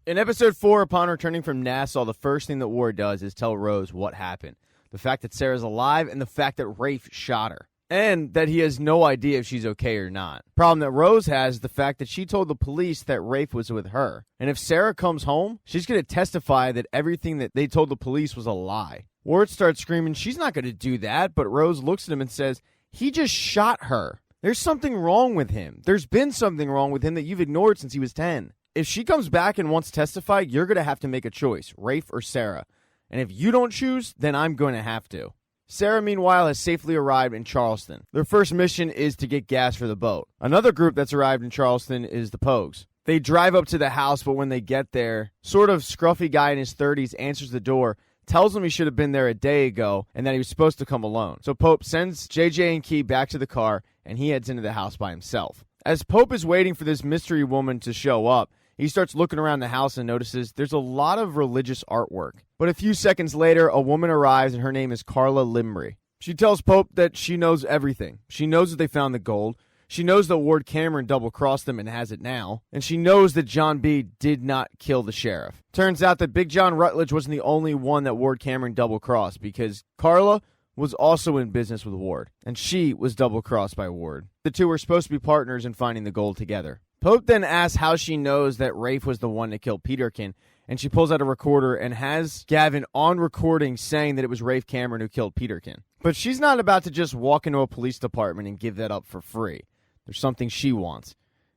In episode 4, upon returning from Nassau, the first thing that Ward does is tell Rose what happened. The fact that Sarah's alive and the fact that Rafe shot her. And that he has no idea if she's okay or not. Problem that Rose has is the fact that she told the police that Rafe was with her. And if Sarah comes home, she's going to testify that everything that they told the police was a lie. Ward starts screaming, she's not going to do that, but Rose looks at him and says, he just shot her. There's something wrong with him. There's been something wrong with him that you've ignored since he was 10. If she comes back and wants to testify, you're going to have to make a choice, Rafe or Sarah. And if you don't choose, then I'm going to have to. Sarah, meanwhile, has safely arrived in Charleston. Their first mission is to get gas for the boat. Another group that's arrived in Charleston is the Pogues. They drive up to the house, but when they get there, sort of scruffy guy in his 30s answers the door, tells him he should have been there a day ago, and that he was supposed to come alone. So Pope sends JJ and Key back to the car, and he heads into the house by himself. As Pope is waiting for this mystery woman to show up, he starts looking around the house and notices there's a lot of religious artwork. But a few seconds later, a woman arrives, and her name is Carla Limry. She tells Pope that she knows everything. She knows that they found the gold. She knows that Ward Cameron double-crossed them and has it now. And she knows that John B. did not kill the sheriff. Turns out that Big John Rutledge wasn't the only one that Ward Cameron double-crossed, because Carla was also in business with Ward, and she was double-crossed by Ward. The two were supposed to be partners in finding the gold together. Pope then asks how she knows that Rafe was the one to kill Peterkin, and she pulls out a recorder and has Gavin on recording saying that it was Rafe Cameron who killed Peterkin. But she's not about to just walk into a police department and give that up for free. There's something she wants.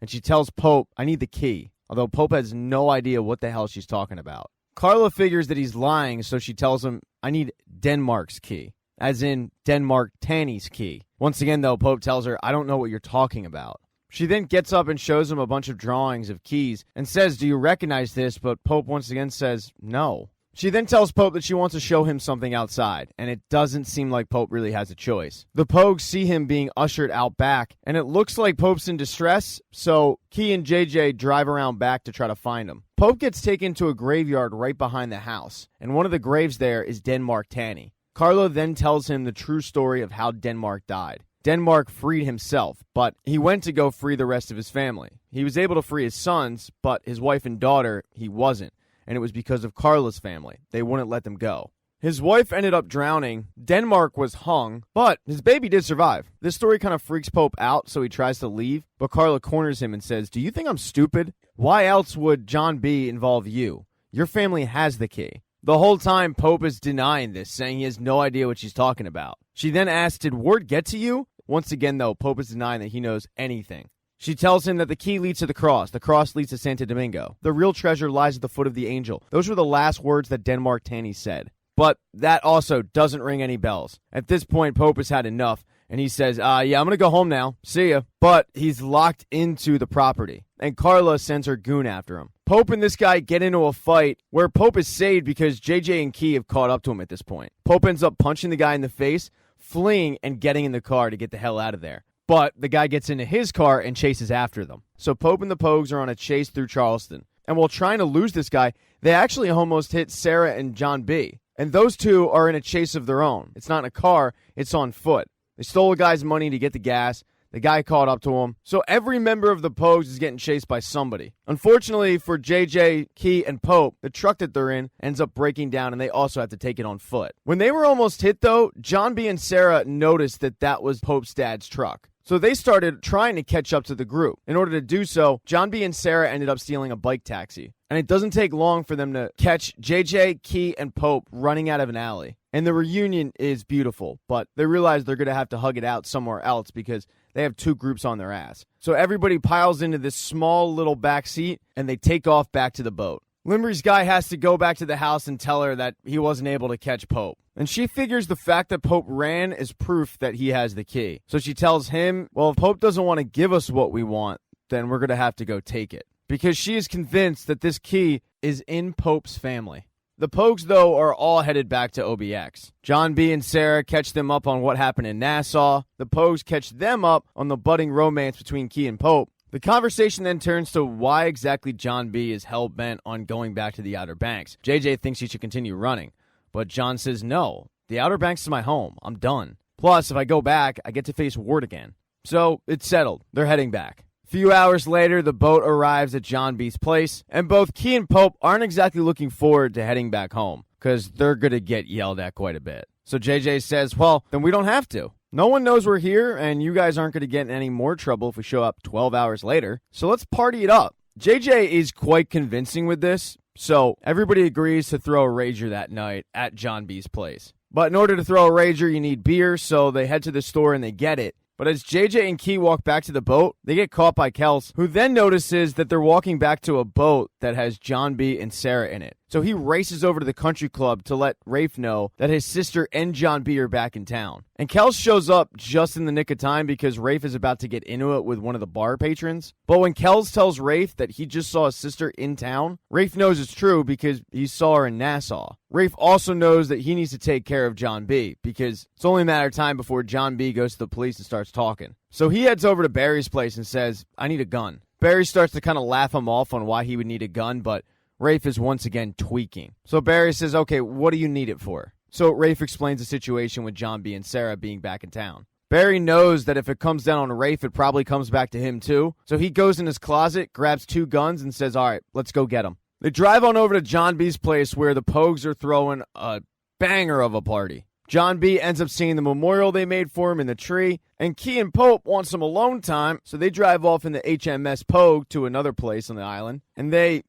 And she tells Pope, I need the key, although Pope has no idea what the hell she's talking about. Carla figures that he's lying, so she tells him, I need Denmark's key, as in Denmark Tanny's key. Once again, though, Pope tells her, I don't know what you're talking about. She then gets up and shows him a bunch of drawings of keys and says, do you recognize this? But Pope once again says, no. She then tells Pope that she wants to show him something outside, and it doesn't seem like Pope really has a choice. The Pogues see him being ushered out back, and it looks like Pope's in distress, so Key and JJ drive around back to try to find him. Pope gets taken to a graveyard right behind the house, and one of the graves there is Denmark Tanny. Carlo then tells him the true story of how Denmark died. Denmark freed himself, but he went to go free the rest of his family. He was able to free his sons, but his wife and daughter, he wasn't. And it was because of Carla's family. They wouldn't let them go. His wife ended up drowning. Denmark was hung, but his baby did survive. This story kind of freaks Pope out, so he tries to leave, but Carla corners him and says, do you think I'm stupid? Why else would John B. involve you? Your family has the key. The whole time, Pope is denying this, saying he has no idea what she's talking about. She then asks, did word get to you? Once again, though, Pope is denying that he knows anything. She tells him that the key leads to the cross leads to Santo Domingo. The real treasure lies at the foot of the angel. Those were the last words that Denmark Tanny said. But that also doesn't ring any bells. At this point, Pope has had enough, and he says, yeah, I'm going to go home now. See ya. But he's locked into the property, and Carla sends her goon after him. Pope and this guy get into a fight where Pope is saved because JJ and Key have caught up to him at this point. Pope ends up punching the guy in the face, fleeing and getting in the car to get the hell out of there. But the guy gets into his car and chases after them. So Pope and the Pogues are on a chase through Charleston. And while trying to lose this guy, they actually almost hit Sarah and John B. And those two are in a chase of their own. It's not in a car, it's on foot. They stole a guy's money to get the gas. The guy caught up to him. So every member of the Pogues is getting chased by somebody. Unfortunately for JJ, Key, and Pope, the truck that they're in ends up breaking down, and they also have to take it on foot. When they were almost hit, though, John B. and Sarah noticed that that was Pope's dad's truck. So they started trying to catch up to the group. In order to do so, John B. and Sarah ended up stealing a bike taxi. And it doesn't take long for them to catch JJ, Key, and Pope running out of an alley. And the reunion is beautiful, but they realize they're going to have to hug it out somewhere else because they have two groups on their ass. So everybody piles into this small little back seat, and they take off back to the boat. Limry's guy has to go back to the house and tell her that he wasn't able to catch Pope. And she figures the fact that Pope ran is proof that he has the key. So she tells him, well, if Pope doesn't want to give us what we want, then we're going to have to go take it. Because she is convinced that this key is in Pope's family. The Pogues, though, are all headed back to OBX. John B. and Sarah catch them up on what happened in Nassau. The Pogues catch them up on the budding romance between Key and Pope. The conversation then turns to why exactly John B. is hell-bent on going back to the Outer Banks. JJ thinks he should continue running, but John says, no, the Outer Banks is my home. I'm done. Plus, if I go back, I get to face Ward again. So, it's settled. They're heading back. A few hours later, the boat arrives at John B's place, and both Key and Pope aren't exactly looking forward to heading back home, because they're going to get yelled at quite a bit. So JJ says, well, then we don't have to. No one knows we're here, and you guys aren't going to get in any more trouble if we show up 12 hours later, so let's party it up. JJ is quite convincing with this, so everybody agrees to throw a rager that night at John B's place. But in order to throw a rager, you need beer, so they head to the store and they get it. But as JJ and Key walk back to the boat, they get caught by Kels, who then notices that they're walking back to a boat that has John B and Sarah in it. So he races over to the country club to let Rafe know that his sister and John B are back in town. And Kels shows up just in the nick of time because Rafe is about to get into it with one of the bar patrons. But when Kels tells Rafe that he just saw his sister in town, Rafe knows it's true because he saw her in Nassau. Rafe also knows that he needs to take care of John B because it's only a matter of time before John B goes to the police and starts talking. So he heads over to Barry's place and says, I need a gun. Barry starts to kind of laugh him off on why he would need a gun, but Rafe is once again tweaking. So Barry says, okay, what do you need it for? So Rafe explains the situation with John B and Sarah being back in town. Barry knows that if it comes down on Rafe, it probably comes back to him too. So he goes in his closet, grabs 2 guns, and says, all right, let's go get them. They drive on over to John B's place where the Pogues are throwing a banger of a party. John B ends up seeing the memorial they made for him in the tree, and Key and Pope want some alone time, so they drive off in the HMS Pogue to another place on the island, and they,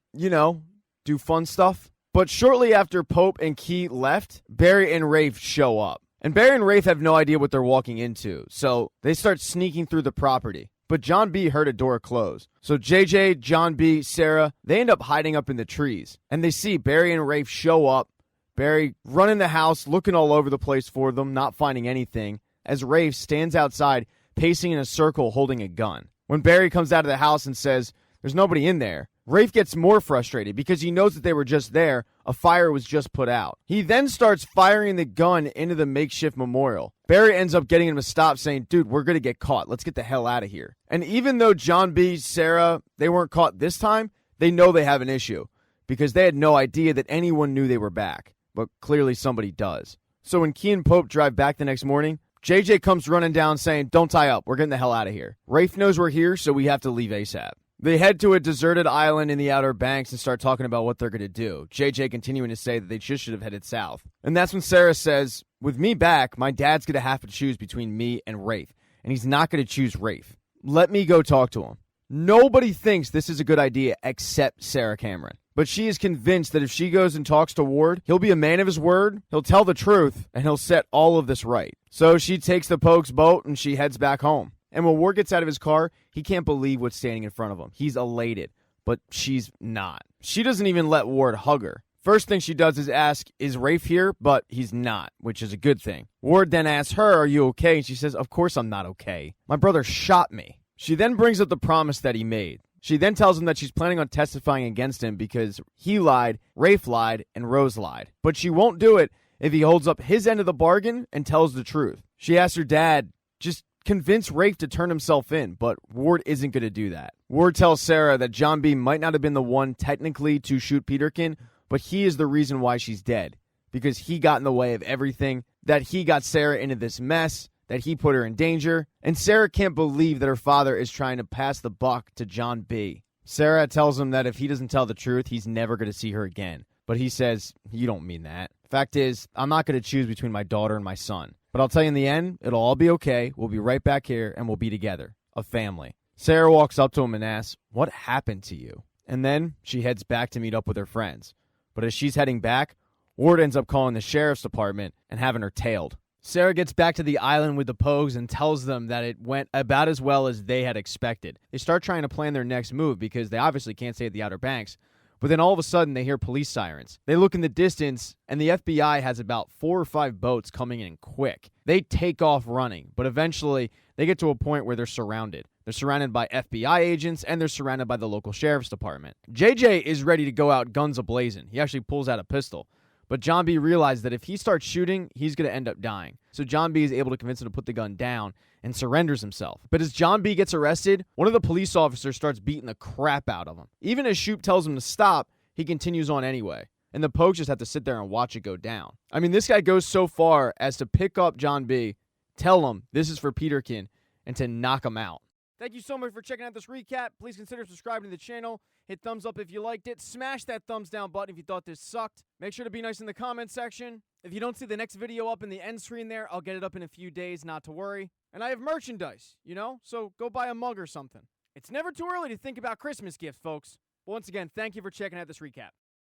do fun stuff. But shortly after Pope and Key left, Barry and Rafe show up. And Barry and Rafe have no idea what they're walking into, so they start sneaking through the property. But John B heard a door close. So JJ, John B, Sarah, they end up hiding up in the trees. And they see Barry and Rafe show up. Barry running the house, looking all over the place for them, not finding anything, as Rafe stands outside, pacing in a circle, holding a gun. When Barry comes out of the house and says, there's nobody in there, Rafe gets more frustrated because he knows that they were just there. A fire was just put out. He then starts firing the gun into the makeshift memorial. Barry ends up getting him to stop, saying, dude, we're going to get caught. Let's get the hell out of here. And even though John B, Sarah, they weren't caught this time, they know they have an issue because they had no idea that anyone knew they were back. But clearly somebody does. So when Key and Pope drive back the next morning, JJ comes running down saying, don't tie up. We're getting the hell out of here. Rafe knows we're here, so we have to leave ASAP. They head to a deserted island in the Outer Banks and start talking about what they're going to do. JJ continuing to say that they just should have headed south. And that's when Sarah says, with me back, my dad's going to have to choose between me and Rafe. And he's not going to choose Rafe. Let me go talk to him. Nobody thinks this is a good idea except Sarah Cameron. But she is convinced that if she goes and talks to Ward, he'll be a man of his word, he'll tell the truth, and he'll set all of this right. So she takes the Pogues boat and she heads back home. And when Ward gets out of his car, he can't believe what's standing in front of him. He's elated, but she's not. She doesn't even let Ward hug her. First thing she does is ask, is Rafe here? But he's not, which is a good thing. Ward then asks her, are you okay? And she says, of course I'm not okay. My brother shot me. She then brings up the promise that he made. She then tells him that she's planning on testifying against him because he lied, Rafe lied, and Rose lied. But she won't do it if he holds up his end of the bargain and tells the truth. She asks her dad, just convince Rafe to turn himself in, but Ward isn't going to do that. Ward tells Sarah that John B might not have been the one technically to shoot Peterkin, but he is the reason why she's dead, because he got in the way of everything, that he got Sarah into this mess, that he put her in danger, and Sarah can't believe that her father is trying to pass the buck to John B. Sarah tells him that if he doesn't tell the truth, he's never going to see her again. But he says, you don't mean that. Fact is, I'm not going to choose between my daughter and my son. But I'll tell you in the end, it'll all be okay. We'll be right back here, and we'll be together. A family. Sarah walks up to him and asks, what happened to you? And then she heads back to meet up with her friends. But as she's heading back, Ward ends up calling the sheriff's department and having her tailed. Sarah gets back to the island with the Pogues and tells them that it went about as well as they had expected. They start trying to plan their next move because they obviously can't stay at the Outer Banks. But then all of a sudden, they hear police sirens. They look in the distance, and the FBI has about 4 or 5 boats coming in quick. They take off running, but eventually, they get to a point where they're surrounded. They're surrounded by FBI agents, and they're surrounded by the local sheriff's department. JJ is ready to go out guns a-blazing. He actually pulls out a pistol. But John B realized that if he starts shooting, he's going to end up dying. So John B is able to convince him to put the gun down and surrenders himself. But as John B gets arrested, one of the police officers starts beating the crap out of him. Even as Shoop tells him to stop, he continues on anyway. And the Pogues just have to sit there and watch it go down. I mean, this guy goes so far as to pick up John B, tell him this is for Peterkin, and to knock him out. Thank you so much for checking out this recap. Please consider subscribing to the channel. Hit thumbs up if you liked it. Smash that thumbs down button if you thought this sucked. Make sure to be nice in the comment section. If you don't see the next video up in the end screen there, I'll get it up in a few days, not to worry. And I have merchandise, so go buy a mug or something. It's never too early to think about Christmas gifts, folks. But once again, thank you for checking out this recap.